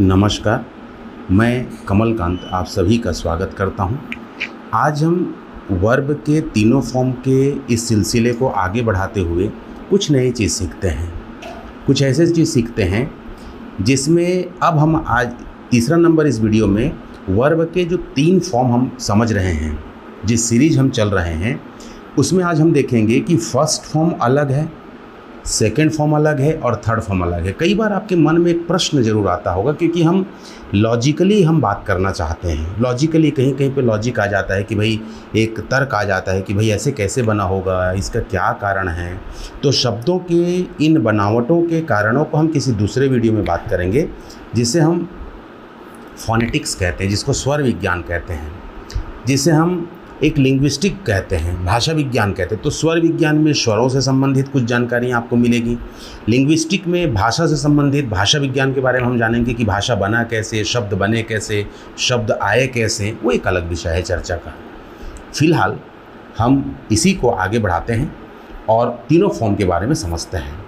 नमस्कार, मैं कमलकांत आप सभी का स्वागत करता हूं। आज हम वर्ब के तीनों फॉर्म के इस सिलसिले को आगे बढ़ाते हुए कुछ नई चीज़ सीखते हैं, कुछ ऐसे चीज़ सीखते हैं जिसमें अब हम आज तीसरा नंबर इस वीडियो में वर्ब के जो 3 फॉर्म हम समझ रहे हैं, जिस सीरीज हम चल रहे हैं उसमें आज हम देखेंगे कि फर्स्ट फॉर्म अलग है, सेकेंड फॉर्म अलग है और थर्ड फॉर्म अलग है। कई बार आपके मन में एक प्रश्न ज़रूर आता होगा, क्योंकि हम लॉजिकली हम बात करना चाहते हैं। लॉजिकली कहीं कहीं पे लॉजिक आ जाता है कि भाई एक तर्क आ जाता है कि भाई ऐसे कैसे बना होगा, इसका क्या कारण है। तो शब्दों के इन बनावटों के कारणों को हम किसी दूसरे वीडियो में बात करेंगे, जिसे हम फोनेटिक्स कहते हैं, जिसको स्वर विज्ञान कहते हैं, जिसे हम एक लिंग्विस्टिक कहते हैं, भाषा विज्ञान कहते हैं। तो स्वर विज्ञान में स्वरों से संबंधित कुछ जानकारी आपको मिलेगी, लिंग्विस्टिक में भाषा से संबंधित भाषा विज्ञान के बारे में हम जानेंगे कि भाषा बना कैसे, शब्द बने कैसे, शब्द आए कैसे, वो एक अलग विषय है चर्चा का। फिलहाल हम इसी को आगे बढ़ाते हैं और तीनों फॉर्म के बारे में समझते हैं।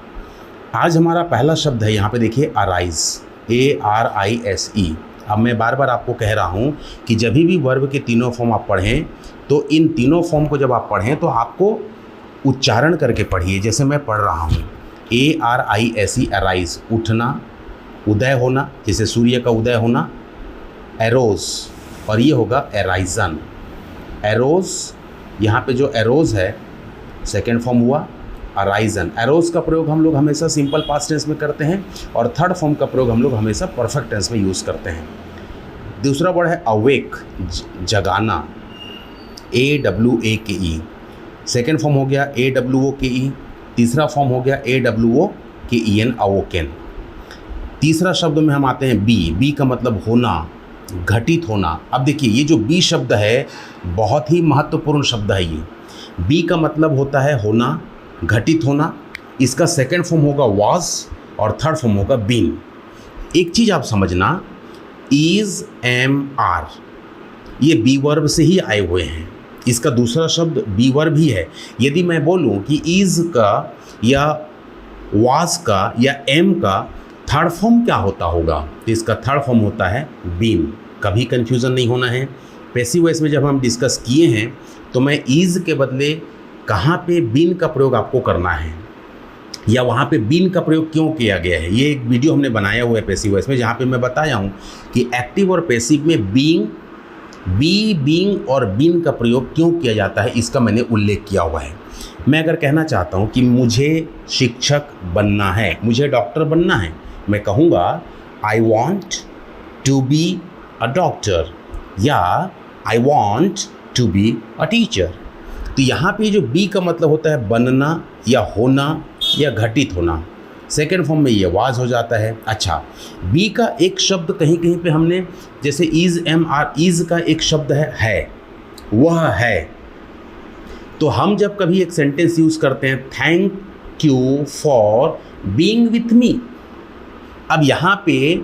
आज हमारा पहला शब्द है, यहाँ पे देखिए अराइज, ARISE। अब मैं बार बार आपको कह रहा हूँ कि जब भी वर्ब के तीनों फॉर्म आप पढ़ें तो इन तीनों फॉर्म को जब आप पढ़ें तो आपको उच्चारण करके पढ़िए, जैसे मैं पढ़ रहा हूँ। ARISE, अराइज, उठना, उदय होना, जैसे सूर्य का उदय होना। एरोज, और ये होगा एराइजन। एरोज, यहाँ पे जो एरोज है सेकेंड फॉर्म हुआ अराइजन। एरोज का प्रयोग हम लोग हमेशा सिंपल पास्ट टेंस में करते हैं और थर्ड फॉर्म का प्रयोग हम लोग हमेशा परफेक्ट टेंस में यूज़ करते हैं। दूसरा वर्ड है अवेक, जगाना, AWAKE। सेकेंड फॉर्म हो गया AWOKE। तीसरा फॉर्म हो गया AWOKEN, अवोकेन। तीसरा शब्द में हम आते हैं बी का मतलब होना, घटित होना। अब देखिए ये जो बी शब्द है बहुत ही महत्वपूर्ण शब्द है। ये बी का मतलब होता है होना, घटित होना। इसका सेकेंड फॉर्म होगा वाज और थर्ड फॉर्म होगा बीन। एक चीज़ आप समझना, इज, एम, आर ये बी वर्ब से ही आए हुए हैं। इसका दूसरा शब्द बी वर्ब ही है। यदि मैं बोलूं कि इज का या वाज का या एम का थर्ड फॉर्म क्या होता होगा, तो इसका थर्ड फॉर्म होता है बीन। कभी कंफ्यूजन नहीं होना है। पैसिव वॉइस में जब हम डिस्कस किए हैं तो मैं इज के बदले कहाँ पे बीन का प्रयोग आपको करना है या वहाँ पे बीन का प्रयोग क्यों किया गया है, ये एक वीडियो हमने बनाया हुआ है पैसिव वॉइस में, जहाँ पे मैं बताया हूँ कि एक्टिव और पैसिव में बीइंग और बीन का प्रयोग क्यों किया जाता है, इसका मैंने उल्लेख किया हुआ है। मैं अगर कहना चाहता हूँ कि मुझे शिक्षक बनना है, मुझे डॉक्टर बनना है, मैं कहूँगा I want to be a doctor या I want to be a teacher. तो यहाँ पे जो बी का मतलब होता है बनना या होना या घटित होना। सेकेंड फॉर्म में ये वाज हो जाता है। अच्छा, बी का एक शब्द कहीं कहीं पे हमने, जैसे इज, एम, आर, इज का एक शब्द है, वह है। तो हम जब कभी एक सेंटेंस यूज़ करते हैं, thank you for being with me. अब यहाँ पे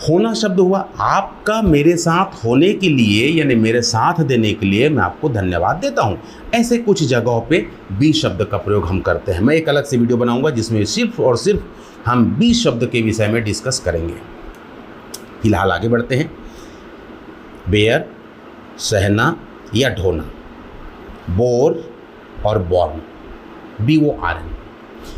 होना शब्द हुआ, आपका मेरे साथ होने के लिए यानी मेरे साथ देने के लिए मैं आपको धन्यवाद देता हूँ। ऐसे कुछ जगहों पे बी शब्द का प्रयोग हम करते हैं। मैं एक अलग से वीडियो बनाऊंगा जिसमें सिर्फ और सिर्फ हम बी शब्द के विषय में डिस्कस करेंगे। फिलहाल आगे बढ़ते हैं। बेयर, सहना या ढोना। बोर और बॉर्न, BORN।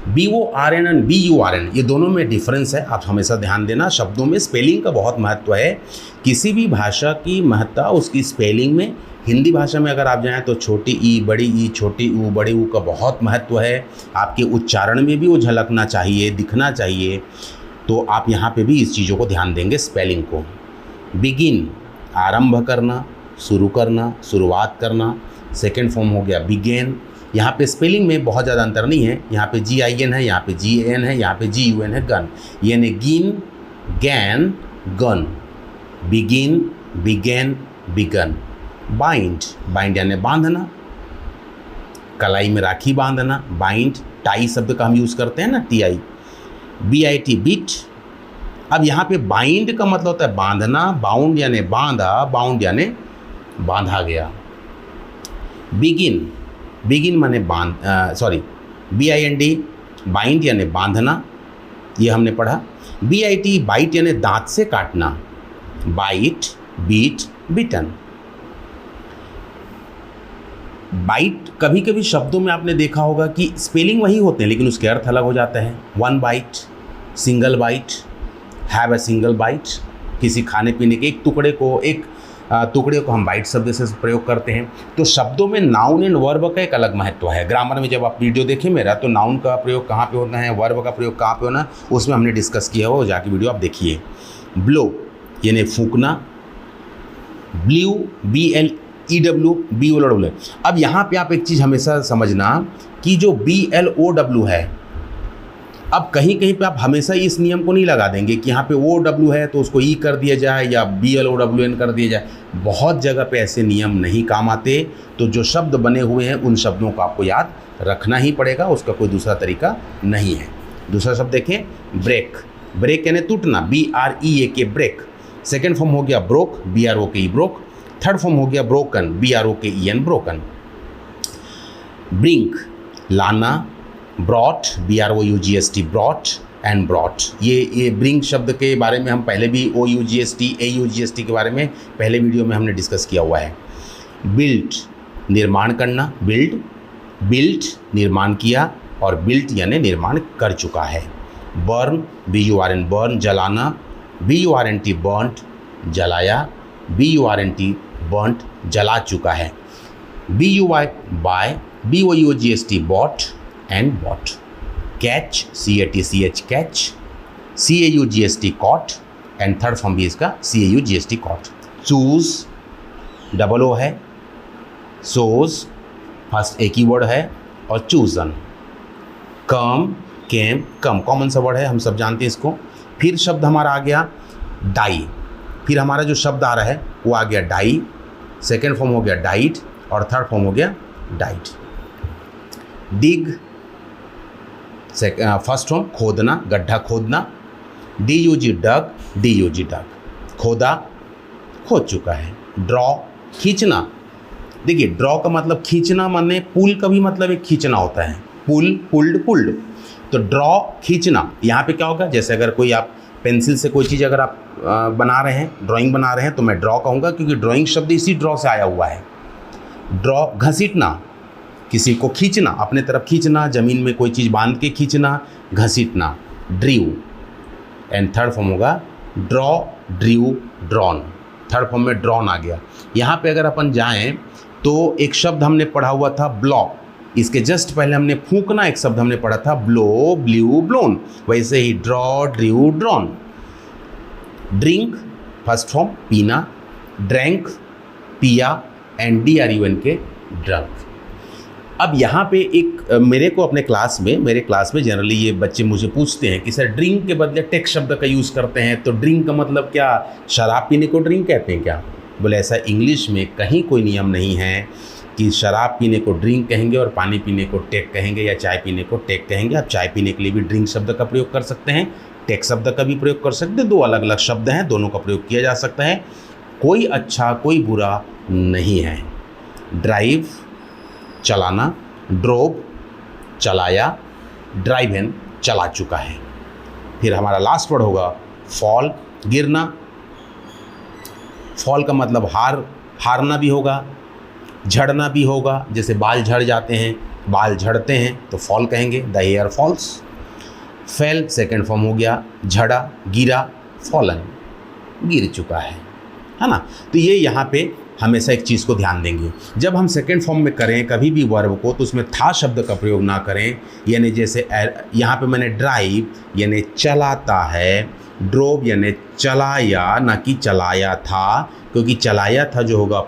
BORN और BURN ये दोनों में डिफरेंस है, आप हमेशा ध्यान देना। शब्दों में स्पेलिंग का बहुत महत्व है। किसी भी भाषा की महत्ता उसकी स्पेलिंग में। हिंदी भाषा में अगर आप जाएं तो छोटी ई, बड़ी ई, छोटी ऊ, बड़ी ऊ का बहुत महत्व है। आपके उच्चारण में भी वो झलकना चाहिए, दिखना चाहिए। तो आप यहाँ पे भी इस चीज़ों को ध्यान देंगे, स्पेलिंग को। बिगिन, आरंभ करना, शुरू करना, शुरुआत करना। सेकेंड फॉर्म हो गया बिगेन। यहाँ पे स्पेलिंग में बहुत ज़्यादा अंतर नहीं है। यहाँ पे GIN है, यहाँ पे GAN है, यहाँ पे GUN है, गन। यानी gin, gan, gun. Begin, began, begun. Bind यानी बांधना, कलाई में राखी बांधना, बाइंड। टाई शब्द का हम यूज़ करते हैं ना, TI, BIT, बिट। अब यहाँ पे बाइंड का मतलब होता है बांधना, बाउंड यानी बांधा, बाउंड यानी बांधा गया। बिगिन माने BIND, बाइंड यानी बांधना, ये हमने पढ़ा। BIT बाइट यानी दांत से काटना, बाइट, बीट, बिटन। बाइट कभी कभी शब्दों में आपने देखा होगा कि स्पेलिंग वही होते हैं लेकिन उसके अर्थ अलग हो जाते हैं। 1 bite, single bite, have a single bite, किसी खाने पीने के एक टुकड़े को हम बाइट शब्द से प्रयोग करते हैं। तो शब्दों में नाउन एंड वर्ब का एक अलग महत्व है। ग्रामर में जब आप वीडियो देखें मेरा, तो नाउन का प्रयोग कहाँ पे होना है, वर्ब का प्रयोग कहाँ पे होना है, उसमें हमने डिस्कस किया हो, जाके वीडियो आप देखिए। ब्लो यानी फूंकना, ब्ल्यू, BLEW, BOW। अब यहाँ पे आप एक चीज़ हमेशा समझना कि जो BLOW है, अब कहीं कहीं पे आप हमेशा इस नियम को नहीं लगा देंगे कि यहाँ पे OW है तो उसको E कर दिया जाए या BLOWN कर दिया जाए। बहुत जगह पे ऐसे नियम नहीं काम आते। तो जो शब्द बने हुए हैं उन शब्दों को आपको याद रखना ही पड़ेगा, उसका कोई दूसरा तरीका नहीं है। दूसरा शब्द देखें, ब्रेक। ब्रेक यानी टूटना, BREAK, ब्रेक। सेकेंड फॉर्म हो गया broke, BROKE, broke. Third form हो गया ब्रोकन, BROKEN, ब्रोकन। ब्रिंक लाना, brought, BROUGST, brought and brought. ये ब्रिंक शब्द के बारे में हम पहले भी OUGST, AUGST के बारे में पहले वीडियो में हमने डिस्कस किया हुआ है। बिल्ट निर्माण करना, बिल्ट निर्माण किया, और बिल्ट यानी निर्माण कर चुका है। बर्न, BURN, बर्न जलाना, BURNT, बर्न्ट जलाया, BURNT बर्न्ट जला चुका है। BUY buy, BOUGST bought and bought. Catch, CATCH catch, CAUGST caught, and third form भी इसका CAUGST caught. Choose double O है, सोज फर्स्ट एक ही वर्ड है, और chosen. Come, came, come common सा वर्ड है, हम सब जानते हैं इसको। फिर शब्द हमारा आ गया डाई। फिर हमारा जो शब्द आ रहा है वो आ गया डाई, सेकेंड फॉर्म हो गया डाइट, और थर्ड फॉर्म हो गया डाइट। डिग, फर्स्ट फॉर्म खोदना, गड्ढा खोदना, DUG डग, DUG डग, खोदा, खोद चुका है। ड्रॉ खींचना। देखिए ड्रॉ का मतलब खींचना, माने पुल का भी मतलब एक खींचना होता है, पुल, पुल्ड। तो ड्रॉ खींचना। यहाँ पे क्या होगा, जैसे अगर कोई आप पेंसिल से कोई चीज़ अगर आप बना रहे हैं, ड्राइंग बना रहे हैं, तो मैं ड्रॉ कहूँगा क्योंकि ड्राइंग शब्द इसी ड्रॉ से आया हुआ है। ड्रॉ घसीटना, किसी को खींचना, अपने तरफ खींचना, ज़मीन में कोई चीज़ बांध के खींचना, घसीटना। ड्रीव, एंड थर्ड फॉर्म होगा draw, drew, drawn. Third form में ड्रॉन आ गया। यहाँ पे अगर अपन जाएं तो एक शब्द हमने पढ़ा हुआ था ब्लॉ, इसके जस्ट पहले हमने फूंकना एक शब्द हमने पढ़ा था ब्लो, ब्ल्यू, ब्लोन। वैसे ही draw, drew, drawn. Drink first form पीना, ड्रैंक पिया, एंड DRUN के ड्रंक। अब यहाँ पे एक मेरे क्लास में जनरली ये बच्चे मुझे पूछते हैं कि सर ड्रिंक के बदले टेक शब्द का यूज़ करते हैं, तो ड्रिंक का मतलब क्या, शराब पीने को ड्रिंक कहते हैं क्या? बोले ऐसा इंग्लिश में कहीं कोई नियम नहीं है कि शराब पीने को ड्रिंक कहेंगे और पानी पीने को टेक कहेंगे, या चाय पीने को टेक कहेंगे। आप चाय पीने के लिए भी ड्रिंक शब्द का प्रयोग कर सकते हैं, टेक शब्द का भी प्रयोग कर सकते हैं। दो अलग अलग शब्द हैं, दोनों का प्रयोग किया जा सकता है। कोई अच्छा कोई बुरा नहीं है। ड्राइव चलाना, ड्रोव चलाया, ड्राइव इन चला चुका है। फिर हमारा लास्ट वर्ड होगा फॉल, गिरना। फॉल का मतलब हारना भी होगा, झड़ना भी होगा। जैसे बाल झड़ जाते हैं, बाल झड़ते हैं तो फॉल कहेंगे, the hair falls. Fell second form हो गया, झड़ा, गिरा, फॉलन, गिर चुका है ना। तो ये यहाँ पे हमेशा एक चीज़ को ध्यान देंगे, जब हम सेकेंड फॉर्म में करें कभी भी वर्ब को, तो उसमें था शब्द का प्रयोग ना करें। यानी जैसे यहाँ पे मैंने ड्राइव यानी चलाता है, ड्रोव यानी चलाया ना कि चलाया था, क्योंकि चलाया था जो होगा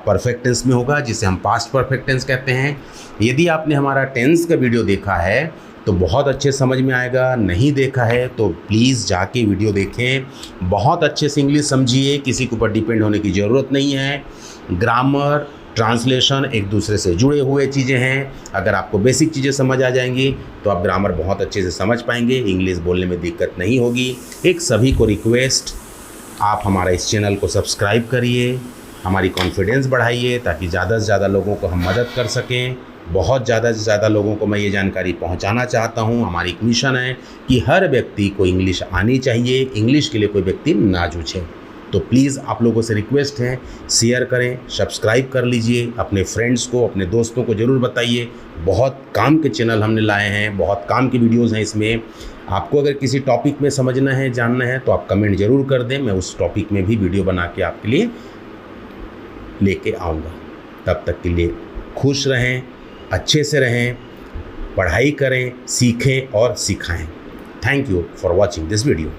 परफेक्ट टेंस में होगा, जिसे हम पास्ट परफेक्ट टेंस कहते हैं। यदि आपने हमारा टेंस का वीडियो देखा है तो बहुत अच्छे समझ में आएगा, नहीं देखा है तो प्लीज़ जाके वीडियो देखें, बहुत अच्छे से इंग्लिश समझिए, किसी के ऊपर डिपेंड होने की ज़रूरत नहीं है। ग्रामर, ट्रांसलेशन एक दूसरे से जुड़े हुए चीज़ें हैं। अगर आपको बेसिक चीज़ें समझ आ जाएंगी तो आप ग्रामर बहुत अच्छे से समझ पाएंगे, इंग्लिश बोलने में दिक्कत नहीं होगी। एक सभी को रिक्वेस्ट, आप हमारा इस चैनल को सब्सक्राइब करिए, हमारी कॉन्फिडेंस बढ़ाइए ताकि ज़्यादा से ज़्यादा लोगों को हम मदद कर सकें। बहुत ज़्यादा से ज़्यादा लोगों को मैं ये जानकारी पहुंचाना चाहता हूं। हमारी एक मिशन है कि हर व्यक्ति को इंग्लिश आनी चाहिए, इंग्लिश के लिए कोई व्यक्ति ना जूझे। तो प्लीज़ आप लोगों से रिक्वेस्ट है, शेयर करें, सब्सक्राइब कर लीजिए, अपने फ्रेंड्स को, अपने दोस्तों को ज़रूर बताइए। बहुत काम के चैनल हमने लाए हैं, बहुत काम की वीडियोज़ हैं इसमें। आपको अगर किसी टॉपिक में समझना है, जानना है, तो आप कमेंट ज़रूर कर दें, मैं उस टॉपिक में भी वीडियो बना के आपके लिए लेके आऊँगा। तब तक के लिए खुश रहें, अच्छे से रहें, पढ़ाई करें, सीखें और सिखाएं। Thank you for watching this video.